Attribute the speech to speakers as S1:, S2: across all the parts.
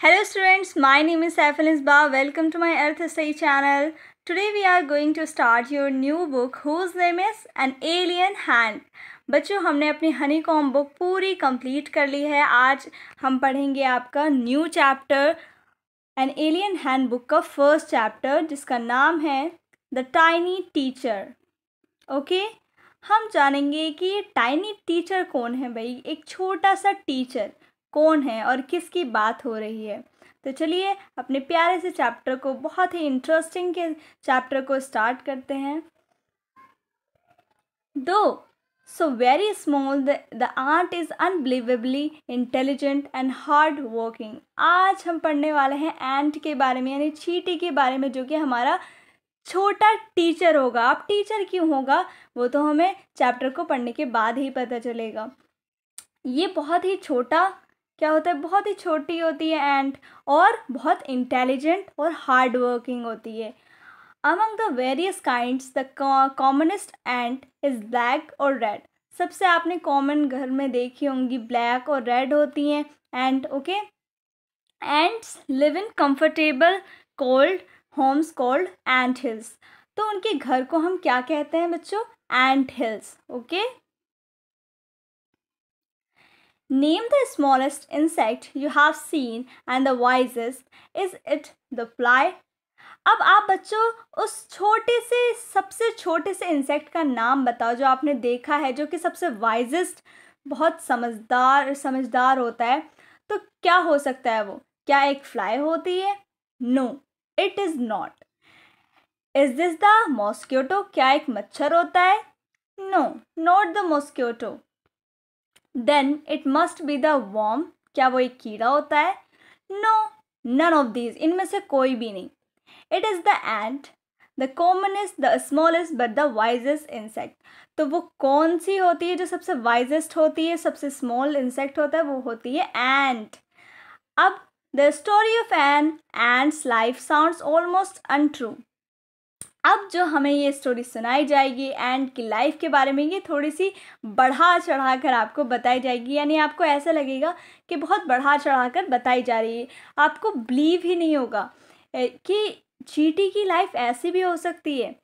S1: Hello students, my name is Saiful Isba. Welcome to my Earth Study channel. Today we are going to start your new book whose name is An Alien Hand. बच्चों हमने अपनी honeycomb book पूरी complete कर ली है. आज हम पढ़ेंगे आपका new chapter an alien hand book का फर्स्ट चैप्टर जिसका नाम है द टाइनी टीचर. ओके, हम जानेंगे कि ये टाइनी टीचर कौन है भाई. एक छोटा सा टीचर कौन है और किसकी बात हो रही है. तो चलिए अपने प्यारे से चैप्टर को, बहुत ही इंटरेस्टिंग के चैप्टर को स्टार्ट करते हैं. दो so very small the ant is unbelievably intelligent and hard working. आज हम पढ़ने वाले हैं एंट के बारे में, यानी चींटी के बारे में, जो कि हमारा छोटा टीचर होगा. अब टीचर क्यों होगा वो तो हमें चैप्टर को पढ़ने के बाद ही पता चलेगा. ये बहुत ही छोटा क्या होता है, बहुत ही छोटी होती है एंट, और बहुत इंटेलिजेंट और हार्ड वर्किंग होती है. Among the various kinds the commonest ant is black और रेड. सबसे आपने कॉमन घर में देखी होंगी ब्लैक और रेड होती हैं ant. Okay, ants live in comfortable cold homes called ant hills. तो उनके घर को हम क्या कहते हैं बच्चों? Ant hills. Okay, name the smallest insect you have seen and the wisest. Is it the fly? अब आप बच्चों उस छोटे से, सबसे छोटे से इंसेक्ट का नाम बताओ जो आपने देखा है, जो कि सबसे वाइजेस्ट, बहुत समझदार होता है. तो क्या हो सकता है वो? क्या एक फ्लाई होती है? No, it is not. Is this the mosquito? क्या एक मच्छर होता है? No, not the mosquito. Then it must be the worm. क्या वो एक कीड़ा होता है? No, none of these. इनमें से कोई भी नहीं. It is the ant, the commonest, the smallest but the wisest insect. तो वो कौन सी होती है जो सबसे wisest होती है, सबसे small insect होता है? वो होती है ant. अब the story of an ant's life sounds almost untrue. अब जो हमें ये स्टोरी सुनाई जाएगी एंट की लाइफ के बारे में, ये थोड़ी सी बढ़ा चढ़ा कर आपको बताई जाएगी. यानी आपको ऐसा लगेगा कि बहुत बढ़ा चढ़ा कर बताई जा रही है. आपको बिलीव ही नहीं होगा कि चींटी की लाइफ ऐसी भी हो सकती है.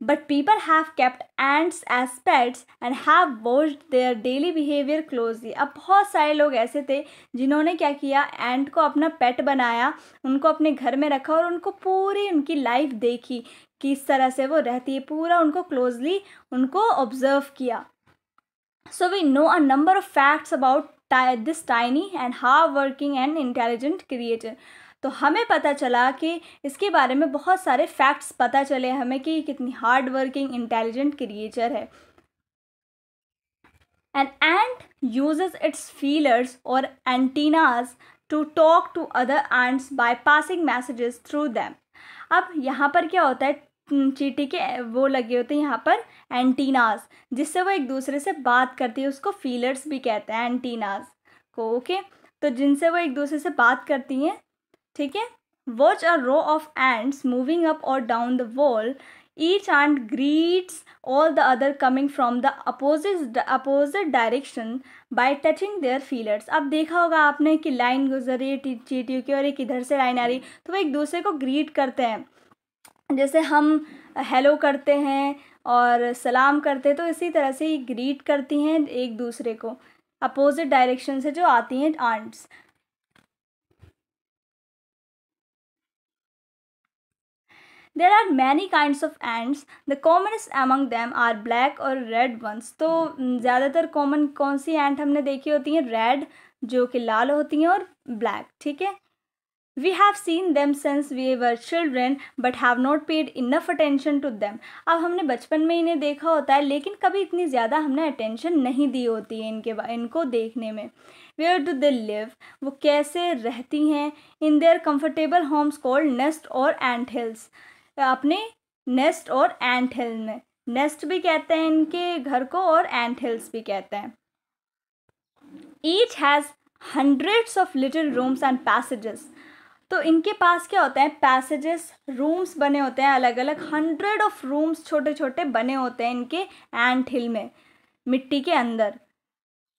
S1: But people have kept ants as pets and have watched their daily behaviour closely. अब बहुत सारे लोग ऐसे थे जिन्होंने क्या किया, एंट को अपना पेट बनाया, उनको अपने घर में रखा और उनको पूरी उनकी लाइफ देखी, किस तरह से वो रहती है, पूरा उनको क्लोजली उनको ऑब्जर्व किया. So we know a number of facts about this tiny and hard working and intelligent creature. तो हमें पता चला कि इसके बारे में बहुत सारे फैक्ट्स पता चले हमें कि कितनी हार्ड वर्किंग इंटेलिजेंट क्रिएचर है. An ant uses its feelers और antennas to talk to other ants by passing messages through them. अब यहाँ पर क्या होता है, चींटी के वो लगे होते हैं यहाँ पर एंटीनाज, जिससे वो एक दूसरे से बात करती है. उसको फीलर्स भी कहते हैं एंटीनाज को. ओके, तो जिनसे वो एक दूसरे से बात करती हैं. ठीक है. Watch a row of ants moving up और down the wall. Each ant greets all the other coming from the opposite direction by touching their feelers. अब देखा होगा आपने कि लाइन गुजर रही है चींटियों की और एक इधर से लाइन आ रही, तो वो एक दूसरे को ग्रीट करते हैं. जैसे हम हेलो करते हैं और सलाम करते हैं, तो इसी तरह से ग्रीट करती हैं एक दूसरे को अपोजिट डायरेक्शन से जो आती हैं ants. There are many kinds of ants. The commonest among them are black और red ones. तो ज़्यादातर कॉमन कौन सी एंट हमने देखी होती हैं? रेड, जो कि लाल होती हैं, और ब्लैक. ठीक है. We have seen them since we were children but have not paid enough attention to them. अब हमने बचपन में इन्हें देखा होता है, लेकिन कभी इतनी ज़्यादा हमने अटेंशन नहीं दी होती है इनको देखने में. Where do they live? वो कैसे रहती हैं? In their comfortable homes called nest और ant hills. अपने नेस्ट और एंट हिल में. नेस्ट भी कहते हैं इनके घर को और एंट हिल्स भी कहते हैं. Each has hundreds of little rooms and passages. तो इनके पास क्या होता है? पैसेजेस, रूम्स बने होते हैं अलग अलग. 100 ऑफ रूम्स छोटे छोटे बने होते हैं इनके एंट हिल में, मिट्टी के अंदर.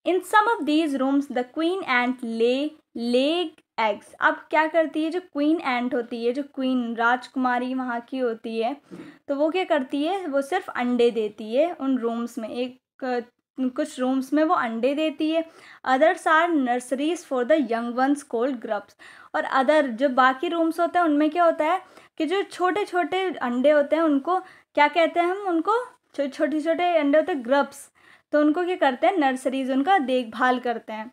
S1: In some of these rooms, the queen ant lay leg eggs. अब क्या करती है, जो क्वीन एंट होती है, जो क्वीन राजकुमारी वहाँ की होती है, तो वो क्या करती है, वो सिर्फ अंडे देती है उन रूम्स में। कुछ रूम्स में वो अंडे देती है। Others are nurseries for the young ones called grubs. और अदर जो बाकी रूम्स होते हैं उनमें क्या होता है कि जो छोटे छोटे अंडे होते हैं उनको क्या कहते हैं हम, उनको छोटे छोटे अंडे होते हैं ग्रब्स। तो उनको क्या करते हैं, नर्सरीज उनका देखभाल करते हैं।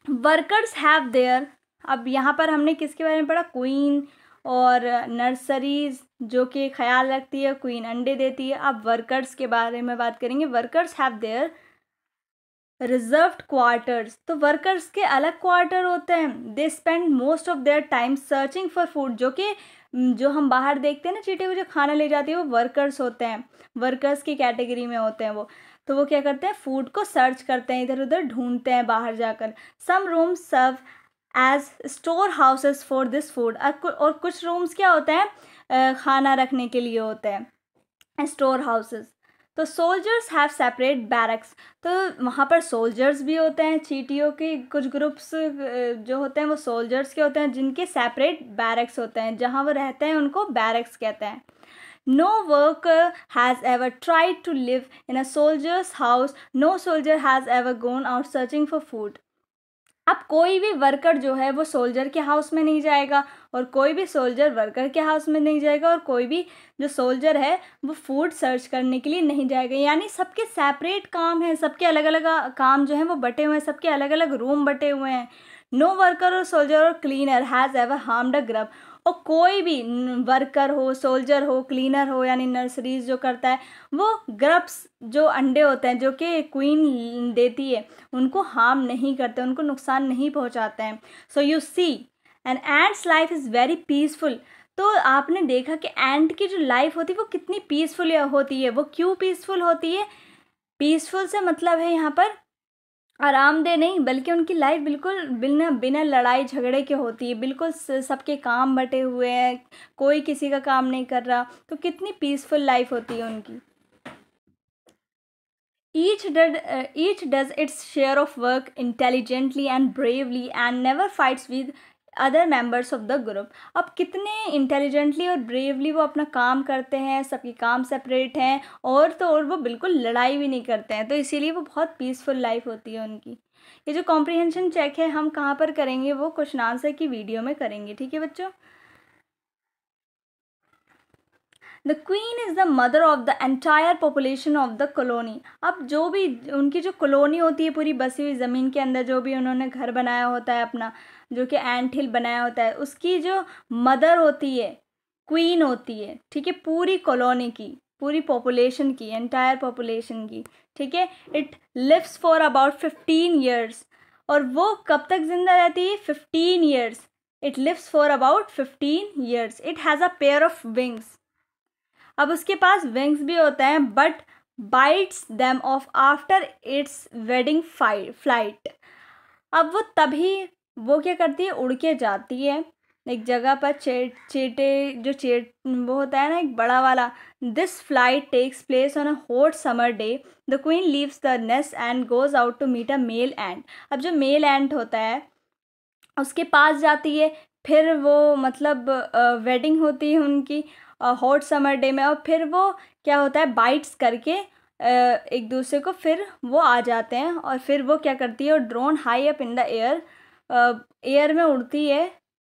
S1: Workers have their. अब यहाँ पर हमने किसके बारे में पढ़ा, क्वीन और नर्सरीज जो कि ख्याल रखती है, क्वीन अंडे देती है। अब वर्कर्स के बारे में बात करेंगे। Workers have their reserved quarters. तो वर्कर्स के अलग क्वार्टर होते हैं। They spend most of their time searching for food. जो हम बाहर देखते हैं ना चींटी को जो खाना ले जाती है, वो वर्कर्स होते हैं, वर्कर्स की कैटेगरी में होते हैं वो। तो वो क्या करते हैं, फूड को सर्च करते हैं, इधर उधर ढूंढते हैं बाहर जाकर। Some rooms serve as store houses for this food. और कुछ रूम्स क्या होते हैं, खाना रखने के लिए होते हैं, स्टोर हाउसेस। तो सोल्जर्स हैव सेपरेट बैरक्स। तो वहाँ पर सोल्जर्स भी होते हैं, चींटियों के कुछ ग्रुप्स जो होते हैं वो सोल्जर्स के होते हैं, जिनके सेपरेट बैरक्स होते हैं, जहाँ वो रहते हैं उनको बैरक्स कहते हैं। No worker has ever tried to live in a soldier's house. No soldier has ever gone out searching for food. अब कोई भी वर्कर जो है वो सोल्जर के हाउस में नहीं जाएगा, और कोई भी सोल्जर वर्कर के हाउस में नहीं जाएगा, और कोई भी जो सोल्जर है वो फूड सर्च करने के लिए नहीं जाएगा। यानी सबके सेपरेट काम है, सबके अलग अलग काम जो है वो बटे हुए हैं, सबके अलग अलग रूम बटे हुए हैं। नो वर्कर और सोल्जर और cleaner has ever harmed a grub. और कोई भी वर्कर हो, सोल्जर हो, क्लीनर हो, यानी नर्सरीज जो करता है, वो ग्रब्स जो अंडे होते हैं जो कि क्वीन देती है उनको हार्म नहीं करते, उनको नुकसान नहीं पहुंचाते हैं। So you see an ant's life is very peaceful. तो आपने देखा कि एंट की जो लाइफ होती है वो कितनी पीसफुल होती है। वो क्यों पीसफुल होती है, पीसफुल से मतलब है यहाँ पर आरामदेह नहीं, बल्कि उनकी लाइफ बिल्कुल बिना बिना लड़ाई झगड़े के होती है। बिल्कुल सबके काम बटे हुए हैं, कोई किसी का काम नहीं कर रहा। तो कितनी पीसफुल लाइफ होती है उनकी। Each does its share of work intelligently and bravely and never fights with other members of the group. अब कितने इंटेलिजेंटली और ब्रेवली वो अपना काम करते हैं, सबके काम सेपरेट हैं, और तो और वो बिल्कुल लड़ाई भी नहीं करते हैं। तो इसीलिए वो बहुत पीसफुल लाइफ होती है उनकी। ये जो कॉम्प्रिहेंशन चेक है हम कहाँ पर करेंगे, वो क्वेश्चन आंसर की वीडियो में करेंगे, ठीक है बच्चों। The queen is the mother of the entire population of the colony. अब जो भी उनकी जो कॉलोनी होती है, पूरी बसी हुई ज़मीन के अंदर जो भी उन्होंने घर बनाया होता है अपना, जो कि एंट हिल बनाया होता है, उसकी जो मदर होती है क्वीन होती है, ठीक है, पूरी कॉलोनी की, पूरी पॉपुलेशन की, एंटायर पॉपुलेशन की, ठीक है। It lives for about 15 years. और वो कब तक जिंदा रहती है, 15 years. It lives for about 15 years. It has a pair of wings. अब उसके पास विंग्स भी होते हैं, but bites them off after its wedding flight. अब वो तभी वो क्या करती है, उड़ के जाती है एक जगह पर। वो होता है ना एक बड़ा वाला। This flight takes place on a hot summer day. The queen leaves the nest and goes out to meet a male ant. अब जो मेल एंट होता है उसके पास जाती है, फिर वो मतलब वेडिंग होती है उनकी हॉट समर डे में। और फिर वो क्या होता है, बाइट्स करके एक दूसरे को फिर वो आ जाते हैं। और फिर वो क्या करती है, drone high up in the air, air में उड़ती है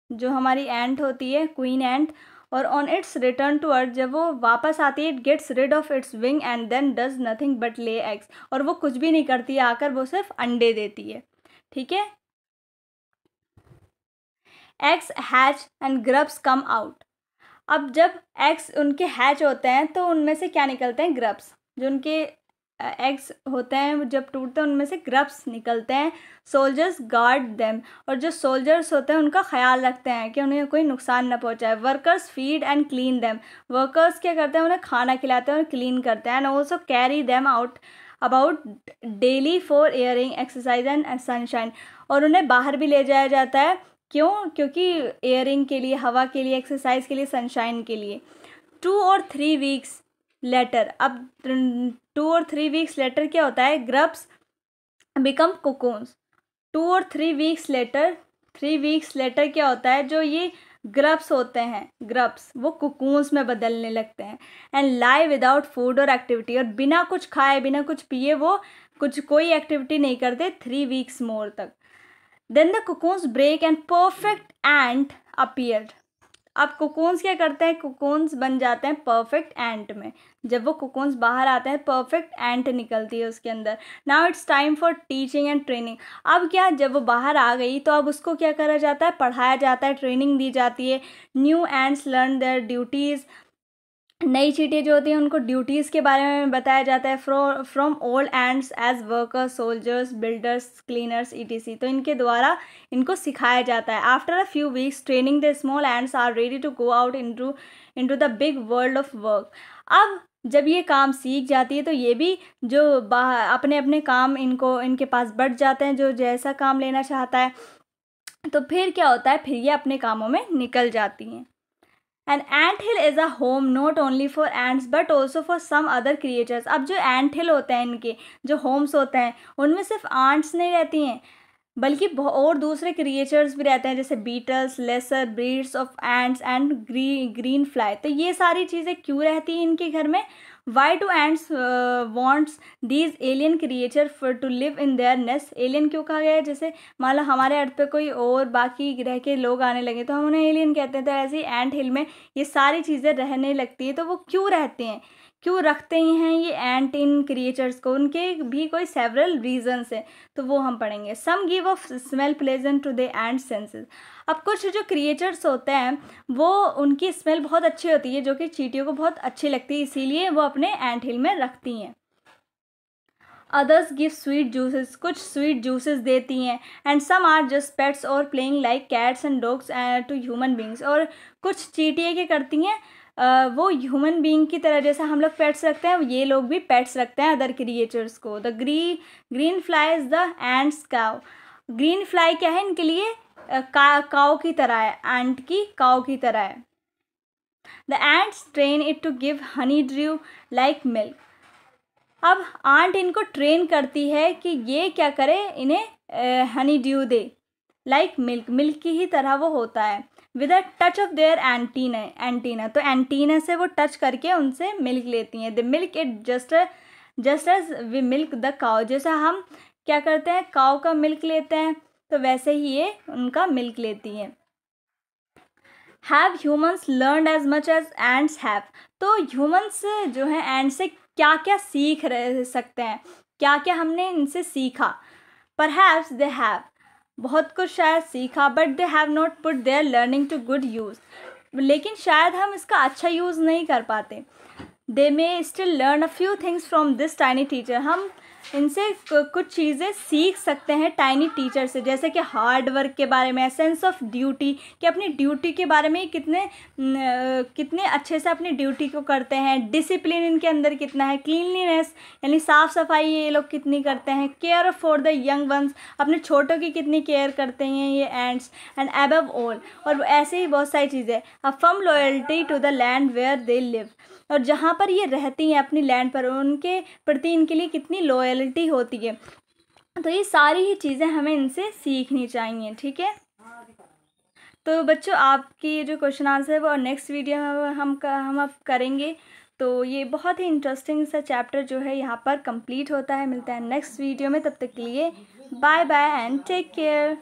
S1: जो हमारी एंट होती है, क्वीन एंट। और on its return to earth, जब वो वापस आती है, it gets rid of its wing and then does nothing but lay eggs. और वो कुछ भी नहीं करती है, आकर वो सिर्फ अंडे देती है, ठीक है। Eggs hatch and grubs come out. अब जब एग्स उनके हैच होते हैं तो उनमें से क्या निकलते हैं, ग्रब्स। जो उनके एग्स होते हैं जब टूटते हैं उनमें से ग्रब्स निकलते हैं। Soldiers guard them. और जो सोल्जर्स होते हैं उनका ख्याल रखते हैं कि उन्हें कोई नुकसान न पहुंचाए। Workers feed and clean them. Workers क्या करते हैं, उन्हें खाना खिलाते हैं और क्लीन करते हैं। And also carry them out about daily for airing exercise and sunshine. और उन्हें बाहर भी ले जाया जाता है, क्यों, क्योंकि एयरिंग के लिए, हवा के लिए, एक्सरसाइज के लिए, सनशाइन के लिए। 2 और 3 वीक्स लेटर। अब 2 और 3 वीक्स लेटर क्या होता है, ग्रब्स बिकम कोकोन्स। 2 और 3 वीक्स लेटर 3 वीक्स लेटर क्या होता है, जो ये ग्रब्स होते हैं, ग्रब्स, वो कुकून्स में बदलने लगते हैं। एंड लाई विदाउट फूड और एक्टिविटी, और बिना कुछ खाए बिना कुछ पिए वो कोई एक्टिविटी नहीं करते 3 वीक्स मोर तक। Then the cocoons break and perfect ant appeared. अब कुकून्स क्या करते हैं, कुकून्स बन जाते हैं परफेक्ट एंट में। जब वो कुकून्स बाहर आते हैं परफेक्ट एंट निकलती है उसके अंदर। Now it's time for teaching and training. अब क्या, जब वो बाहर आ गई तो अब उसको क्या करा जाता है, पढ़ाया जाता है, ट्रेनिंग दी जाती है। New ants learn their duties. नई चींटियाँ जो होती हैं उनको ड्यूटीज़ के बारे में बताया जाता है। From old ants as workers, soldiers, builders, cleaners, ETC. तो इनके द्वारा इनको सिखाया जाता है। After a few weeks training the small ants are ready to go out into the big world of work. अब जब ये काम सीख जाती है तो ये भी जो बाहर अपने अपने काम इनके पास बढ़ जाते हैं, जो जैसा काम लेना चाहता है। तो फिर क्या होता है, फिर ये अपने कामों में निकल जाती हैं। An anthill is a home not only for ants but also for some other creatures। अब जो anthill होते हैं, इनके जो homes होते हैं, उनमें सिर्फ ants नहीं रहती हैं बल्कि और दूसरे क्रिएचर्स भी रहते हैं, जैसे beetles, lesser breeds of ants and green fly. तो ये सारी चीज़ें क्यों रहती हैं इनके घर में? Why do ants wants these alien creature for to live in their nest. Alien क्यों कहा गया है? जैसे मान लो हमारे अर्थ पे कोई और बाकी ग्रह के लोग आने लगे तो हम उन्हें एलियन कहते हैं। तो ऐसे ही एंट हिल में ये सारी चीज़ें रहने लगती है। तो वो क्यों रहते हैं, क्यों रखते हैं ये एंट इन क्रिएचर्स को? उनके भी कोई सेवरल रीजंस है, तो वो हम पढ़ेंगे। Some give off smell pleasant to the ant senses. अब कुछ जो क्रिएचर्स होते हैं वो उनकी स्मेल बहुत अच्छी होती है, जो कि चींटियों को बहुत अच्छी लगती है, इसीलिए वो अपने एंट हिल में रखती हैं। अदर्स गिव स्वीट जूसेस, कुछ स्वीट जूसेस देती हैं। And some are just pets और playing like cats and dogs to human beings. और कुछ चींटियाँ क्या करती हैं, वो ह्यूमन बीइंग की तरह, जैसा हम लोग पेट्स रखते हैं, ये लोग भी पेट्स रखते हैं अदर क्रिएचर्स को। The green fly is the ants cow. Green fly क्या है इनके लिए? काउ की तरह है, एंट की काउ की तरह है। The ants train it to give honey dew like milk. अब आंट इनको ट्रेन करती है कि ये क्या करे, इन्हें हनी ड्यू दे, लाइक मिल्क की ही तरह वो होता है। With a touch of their antenna, तो एंटीना से वो टच करके उनसे मिल्क लेती हैं। The milk it just as we milk the cow. जैसा हम क्या करते हैं, काउ का मिल्क लेते हैं, तो वैसे ही ये उनका मिल्क लेती हैं। Have humans learn as much as ants have. तो ह्यूमन्स जो हैं एंड से क्या क्या सीख रह सकते हैं, क्या क्या हमने इनसे सीखा? परहैप्स दे हैव, बहुत कुछ शायद सीखा, but they have not put their learning to good use. लेकिन शायद हम इसका अच्छा यूज़ नहीं कर पाते। They may still learn a few things from this tiny teacher. हम इनसे कुछ चीज़ें सीख सकते हैं टाइनी टीचर से, जैसे कि हार्ड वर्क के बारे में, सेंस ऑफ ड्यूटी, कि अपनी ड्यूटी के बारे में कितने अच्छे से अपनी ड्यूटी को करते हैं। डिसिप्लिन इनके अंदर कितना है। क्लीनलीनेस यानी साफ़ सफाई ये लोग कितनी करते हैं। Care for the young once, अपने छोटों की कितनी केयर करते हैं ये एंड्स। एंड अबव ऑल, और ऐसे ही बहुत सारी चीज़ें। A firm loyalty to the land where they live, और जहाँ पर ये रहती हैं अपनी लैंड पर, उनके प्रति इनके लिए कितनी लॉयल्टी होती है। तो ये सारी ही चीज़ें हमें इनसे सीखनी चाहिए। ठीक है, तो बच्चों आपकी ये जो क्वेश्चन आंसर है वो नेक्स्ट वीडियो में हम अब करेंगे। तो ये बहुत ही इंटरेस्टिंग सा चैप्टर जो है यहाँ पर कंप्लीट होता है। मिलता है नेक्स्ट वीडियो में, तब तक के लिए bye bye and take care.